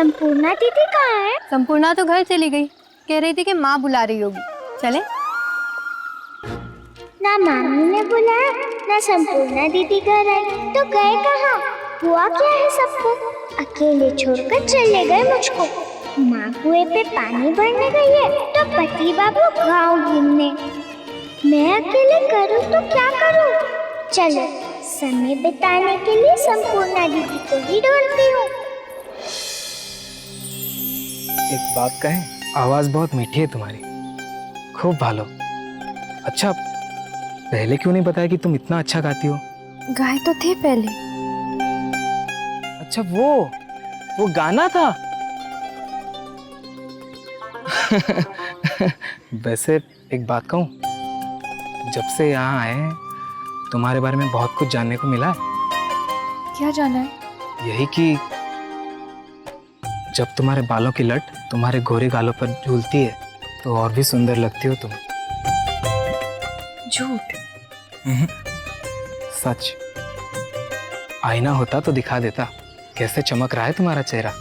संपूर्णा दीदी कहाँ है? संपूर्णा तो घर चली गई, कह रही थी कि माँ बुला रही होगी। चले? ना मामी ने बुलाया ना संपूर्णा दीदी घर आई, तो गए कहाँ? हुआ क्या है सबको? अकेले छोड़कर चले गए मुझको। माँ कुएं पे पानी भरने गई है तो पति बाबू गाँव घूमने। मैं अकेले करूँ तो क्या करूँ? चलो समय बिताने के लिए संपूर्णा दीदी को ही ढूंढती हूँ। एक बात कहें, आवाज बहुत मीठी है तुम्हारी, खूब भालो। अच्छा, पहले क्यों नहीं बताया कि तुम इतना अच्छा गाती हो? गाए तो थे पहले। अच्छा, वो गाना था। वैसे एक बात कहूँ, जब से यहाँ आए हैं तुम्हारे बारे में बहुत कुछ जानने को मिला है। क्या जाना है? यही कि जब तुम्हारे बालों की लट तुम्हारे गोरे गालों पर झूलती है तो और भी सुंदर लगती हो तुम। झूठ? सच। आईना होता तो दिखा देता कैसे चमक रहा है तुम्हारा चेहरा।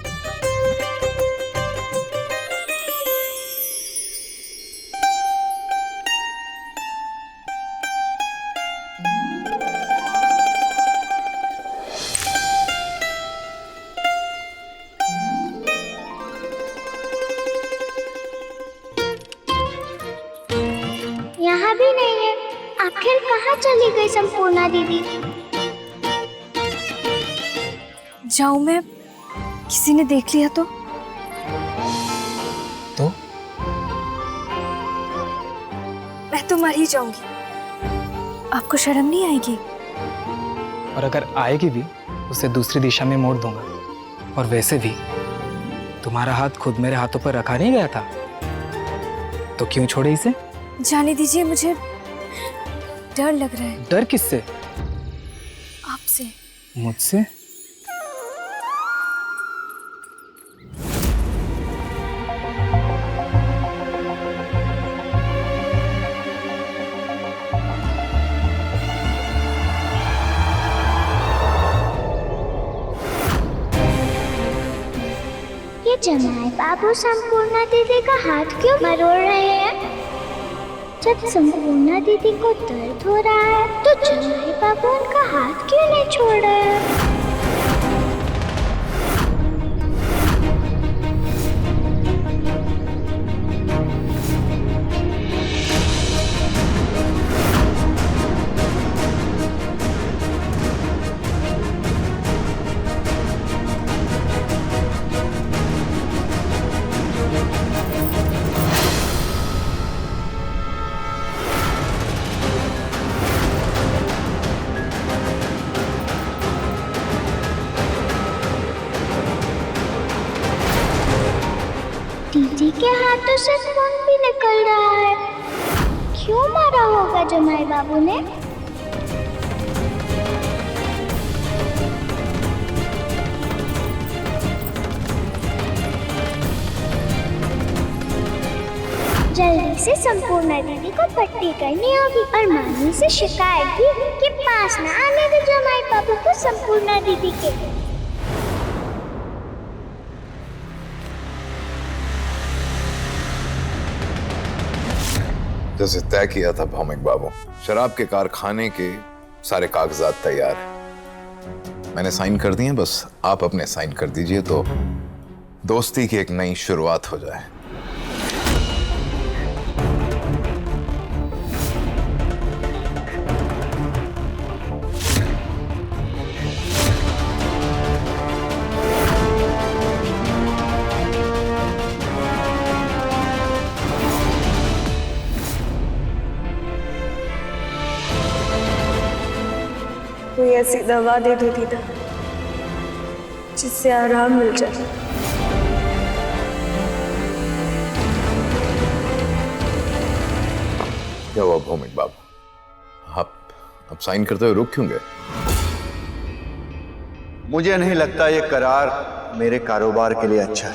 यहाँ भी नहीं है। आखिर कहाँ चली गई संपूर्णा दीदी? जाऊं मैं? किसी ने देख लिया तो? मैं तो मर ही जाऊंगी। आपको शर्म नहीं आएगी? और अगर आएगी भी उसे दूसरी दिशा में मोड़ दूंगा। और वैसे भी तुम्हारा हाथ खुद मेरे हाथों पर रखा नहीं गया था, तो क्यों छोड़े इसे? जाने दीजिए, मुझे डर लग रहा है। डर किससे? आपसे। मुझसे? ये जमाई बाबू संपूर्णा दीदी का हाथ क्यों मरोड़ रहे हैं? जब संपूर्णा दीदी को दर्द हो रहा है तो जमाई बाबू उनका हाथ क्यों नहीं छोड़ रहे हैं? दीदी के हाथों से खून भी निकल रहा है। क्यों मारा होगा जमाई बाबू ने? जल्दी से संपूर्णा दीदी को पट्टी करनी होगी और मामी से शिकायत भी कि पास ना आने दे जमाई बाबू को संपूर्णा दीदी के। जैसे तय किया था भौमिक बाबू, शराब के कारखाने के सारे कागजात तैयार हैं। मैंने साइन कर दिए, बस आप अपने साइन कर दीजिए तो दोस्ती की एक नई शुरुआत हो जाए। कोई ऐसी दवा दे दो दीदा जिससे आराम मिल जाए। क्या हुआ भौमिक बाबू, आप अब साइन करते हुए रुक क्यों गए? मुझे नहीं लगता ये करार मेरे कारोबार के लिए अच्छा है,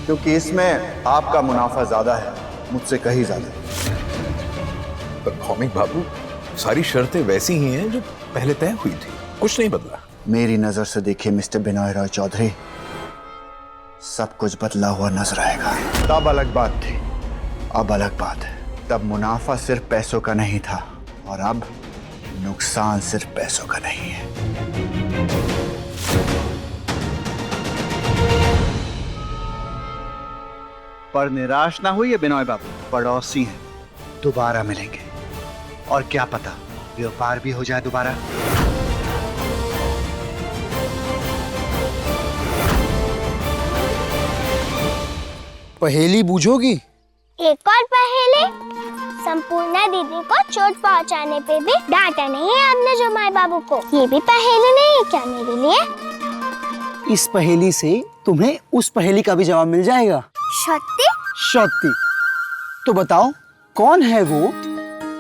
क्योंकि इसमें आपका मुनाफा ज्यादा है, मुझसे कहीं ज्यादा। पर भौमिक बाबू, सारी शर्तें वैसी ही हैं जो पहले तय हुई थी, कुछ नहीं बदला। मेरी नजर से देखिए मिस्टर बिनोय रॉय चौधरी, सब कुछ बदला हुआ नजर आएगा। तब अलग बात थी, अब अलग बात है। तब मुनाफा सिर्फ पैसों का नहीं था और अब नुकसान सिर्फ पैसों का नहीं है। पर निराश ना हुई है बिनोय बाबू, पड़ोसी हैं, दोबारा मिलेंगे और क्या पता व्यापार भी हो जाए दोबारा। पहेली बूझोगी? एक और पहेली। संपूर्णा दीदी को चोट पहुंचाने पे भी डांटा नहीं है आपने जुमाई बाबू को। ये भी पहेली नहीं है क्या मेरे लिए? इस पहेली से तुम्हें उस पहेली का भी जवाब मिल जाएगा। सत्य? सत्य। तो बताओ कौन है वो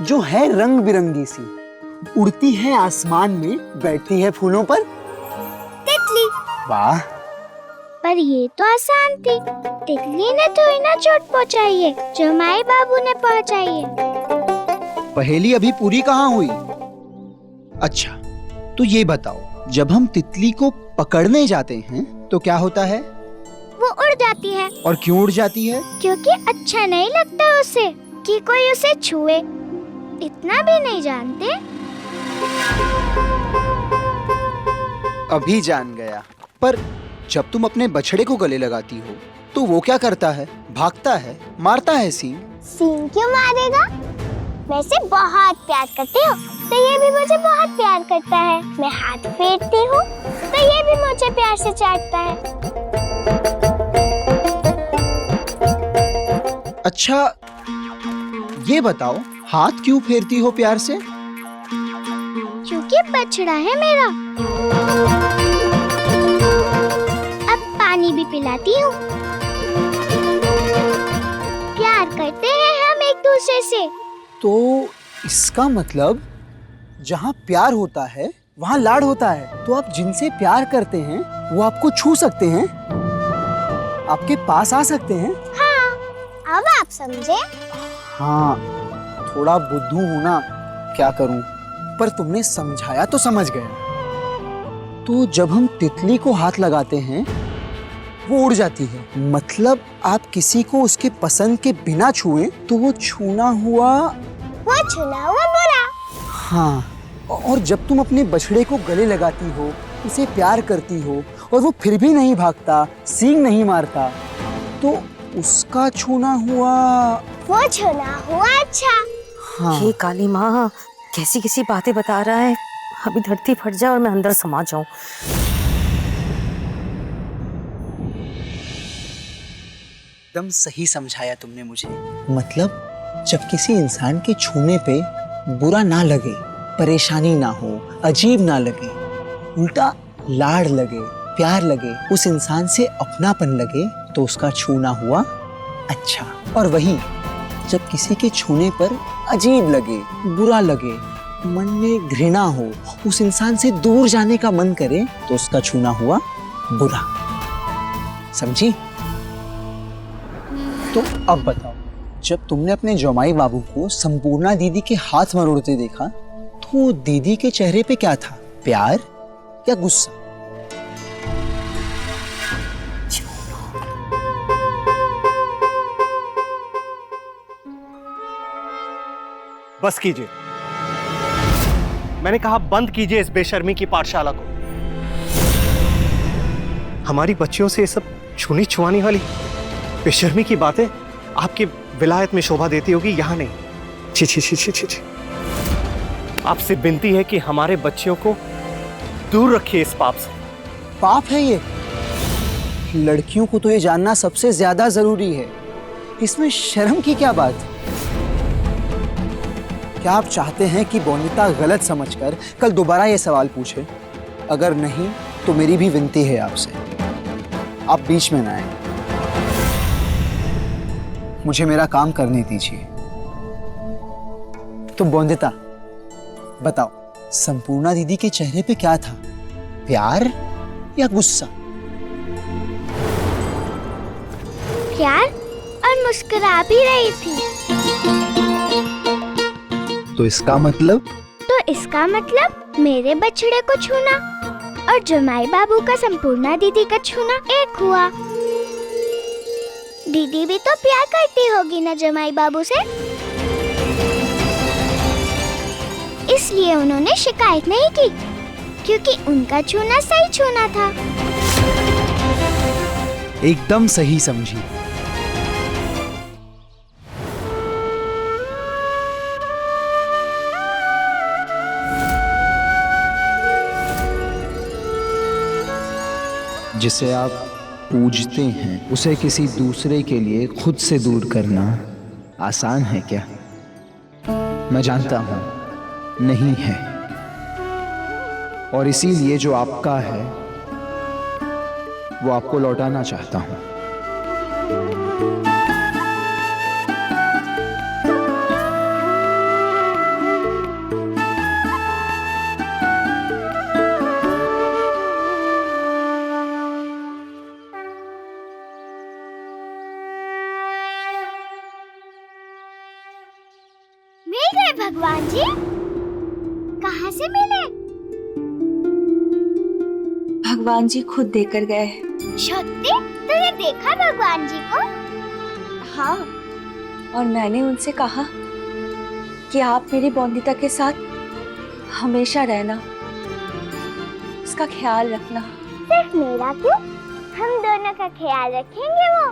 जो है रंग बिरंगी सी, उड़ती है आसमान में, बैठती है फूलों पर? तितली। वाह। पर ये तो आसान थी। तितली ने थोड़ी ना चोट पहुंचाई है, जुमाई बाबू ने पहुंचाई है। पहेली अभी पूरी कहाँ हुई? अच्छा तो ये बताओ, जब हम तितली को पकड़ने जाते हैं तो क्या होता है? वो उड़ जाती है। और क्यों उड़ जाती है? क्योंकि अच्छा नहीं लगता उसे कि कोई उसे छुए। इतना भी नहीं जानते? अभी जान गया। पर जब तुम अपने बछड़े को गले लगाती हो तो वो क्या करता है? भागता है, मारता है सींग। सींग क्यों मारेगा? वैसे बहुत प्यार करती हो तो ये भी मुझे बहुत प्यार करता है। मैं हाथ फेरती हूँ तो ये भी मुझे प्यार से चाटता है। अच्छा ये बताओ, हाथ क्यों फेरती हो प्यार से? क्योंकि बछड़ा है मेरा। अब पानी भी पिलाती हूँ। प्यार करते हैं हम एक दूसरे से। तो इसका मतलब जहाँ प्यार होता है वहाँ लाड होता है। तो आप जिनसे प्यार करते हैं वो आपको छू सकते हैं, आपके पास आ सकते हैं। हाँ, अब आप समझे? हाँ, थोड़ा बुद्धू हूं ना, क्या करूं, पर तुमने समझाया तो समझ गया। तो जब हम तितली को हाथ लगाते हैं वो उड़ जाती है, मतलब आप किसी को उसके पसंद के बिना छुए तो वो छूना हुआ बुरा। हाँ, और जब तुम अपने बछड़े को गले लगाती हो, उसे प्यार करती हो और वो फिर भी नहीं भागता, सींग नहीं मारता, तो उसका छूना हुआ अच्छा। हाँ। ये काली माँ कैसी कैसी बातें बता रहा है। अभी धरती फट जाए और मैं अंदर समा जाऊं। एकदम सही समझाया तुमने मुझे। मतलब जब किसी इंसान के छूने पे बुरा ना लगे, परेशानी ना हो, अजीब ना लगे, उल्टा लाड़ लगे, प्यार लगे, उस इंसान से अपनापन लगे, तो उसका छूना हुआ अच्छा। और वही जब किसी के छूने पर अजीब लगे, बुरा लगे, मन में घृणा हो, उस इंसान से दूर जाने का मन करे, तो उसका छूना हुआ बुरा। समझी? तो अब बताओ, जब तुमने अपने जमाई बाबू को संपूर्णा दीदी के हाथ मरोड़ते देखा तो दीदी के चेहरे पे क्या था? प्यार या गुस्सा? बस कीजिए, मैंने कहा बंद कीजिए इस बेशर्मी की पाठशाला को। हमारी बच्चियों से ये सब छूनी छुआनी वाली बेशर्मी की बातें आपकी विलायत में शोभा देती होगी, यहाँ नहीं। छी छी छी छी छी छी। आपसे विनती है कि हमारे बच्चियों को दूर रखिए इस पाप से। पाप है ये? लड़कियों को तो ये जानना सबसे ज्यादा जरूरी है। इसमें शर्म की क्या बात? क्या आप चाहते हैं कि बोनिता गलत समझकर कल दोबारा ये सवाल पूछे? अगर नहीं तो मेरी भी विनती है आपसे, आप बीच में ना आए। मुझे मेरा काम करने दीजिए। तो बोनिता बताओ, संपूर्णा दीदी के चेहरे पे क्या था? प्यार या गुस्सा? प्यार, और मुस्कुरा भी रही थी। तो इसका मतलब? तो इसका मतलब मेरे बछड़े को छूना और जमाई बाबू का संपूर्णा दीदी का छूना एक हुआ। दीदी भी तो प्यार करती होगी ना जमाई बाबू से, इसलिए उन्होंने शिकायत नहीं की, क्योंकि उनका छूना सही छूना था। एकदम सही समझी। जिसे आप पूजते हैं उसे किसी दूसरे के लिए खुद से दूर करना आसान है क्या? मैं जानता हूं नहीं है, और इसीलिए जो आपका है वो आपको लौटाना चाहता हूं। मिल गए भगवान जी? कहाँ से मिले? भगवान जी खुद देकर गए। सत्य? तूने देखा भगवान जी को? हाँ, और मैंने उनसे कहा कि आप मेरी बॉन्दिता के साथ हमेशा रहना, उसका ख्याल रखना। सिर्फ मेरा क्यों? हम दोनों का ख्याल रखेंगे वो।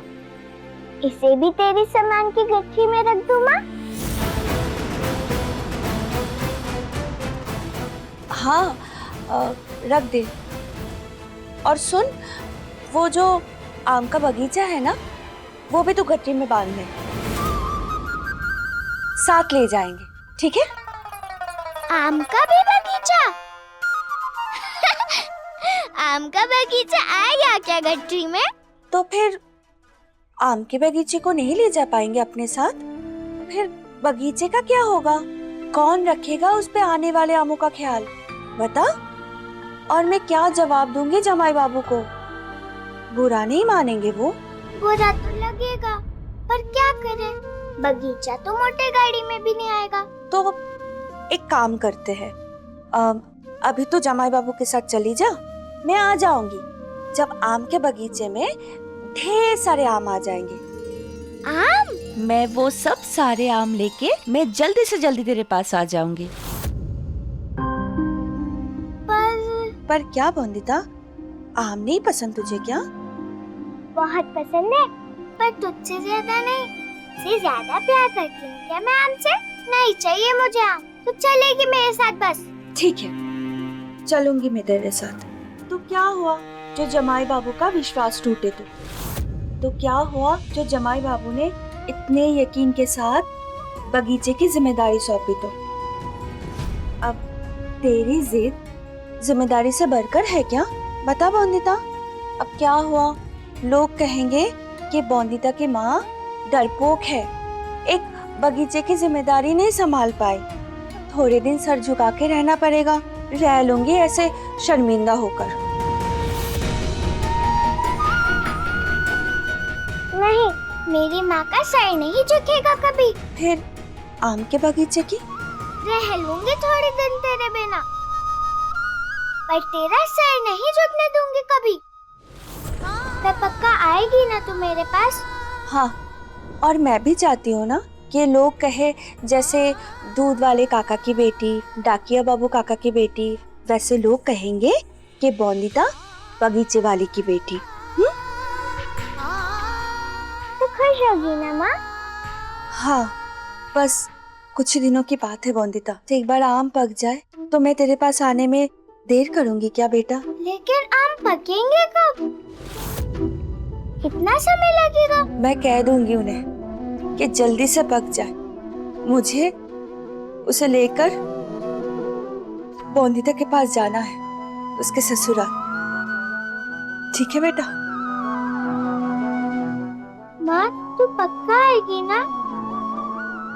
इसे भी तेरी सामान की गठरी में रख दूँ माँ? हाँ, रख दे। और सुन, वो जो आम का बगीचा है ना, वो भी तू गठरी में बांध ले, साथ ले जाएंगे, ठीक है? आम का भी बगीचा? आम का बगीचा आएगा क्या गठरी में? तो फिर आम के बगीचे को नहीं ले जा पाएंगे अपने साथ? फिर बगीचे का क्या होगा? कौन रखेगा उस पे आने वाले आमों का ख्याल? बता। और मैं क्या जवाब दूंगी जमाई बाबू को? बुरा नहीं मानेंगे वो? बुरा तो लगेगा, पर क्या करें? बगीचा तो मोटे गाड़ी में भी नहीं आएगा। तो एक काम करते हैं, अभी तो जमाई बाबू के साथ चली जा, मैं आ जाऊंगी। जब आम के बगीचे में ढेर सारे आम आ जाएंगे, आम? मैं वो सब सारे आम लेके मैं जल्दी से जल्दी तेरे पास आ जाऊंगी। पर क्या बॉन्दिता, आम नहीं पसंद तुझे क्या? बहुत पसंद है, पर तुझसे ज्यादा नहीं, से ज्यादा प्यार करती हूँ क्या मैं आम से? नहीं चाहिए मुझे आम, तो चलेगी मेरे साथ बस। ठीक है, चलूंगी मैं तेरे साथ। तो क्या हुआ जो जमाई बाबू का विश्वास टूटे? तो क्या हुआ जो जमाई बाबू ने इतने यकीन के साथ बगीचे की जिम्मेदारी सौंपी? तो अब तेरी जिद जिम्मेदारी से बढ़कर है क्या? बता बॉन्दिता, अब क्या हुआ? लोग कहेंगे कि बॉन्दिता की माँ डरपोक है, एक बगीचे की जिम्मेदारी नहीं संभाल पाई। थोड़े दिन सर झुका के रहना पड़ेगा, रह लूंगी ऐसे शर्मिंदा होकर। नहीं, मेरी माँ का सर नहीं झुकेगा कभी। फिर आम के बगीचे की? रह लूंगी थोड़े दिन तेरे बिना, पर तेरा सर नहीं झुकने दूंगी कभी। तो पक्का आएगी ना तू मेरे पास? हाँ, और मैं भी चाहती हूँ ना कि लोग कहे जैसे दूध वाले काका की बेटी, डाकिया बाबू काका की बेटी, वैसे लोग कहेंगे कि बॉन्दिता बगीचे वाली की बेटी। तो खुश होगी ना माँ? हाँ, बस कुछ दिनों की बात है बॉन्दिता। तो एक बार आम पक जाए तो मैं तेरे पास आने में देर करूंगी क्या बेटा? लेकिन आम पकेंगे कब? कितना समय लगेगा? मैं कह दूंगी उन्हें कि जल्दी से पक जाए, मुझे उसे लेकर बॉन्दिता के पास जाना है, उसके ससुराल। ठीक है बेटा? माँ, तू पक्का आएगी ना?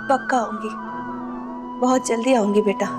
पक्का आऊंगी, बहुत जल्दी आऊंगी बेटा।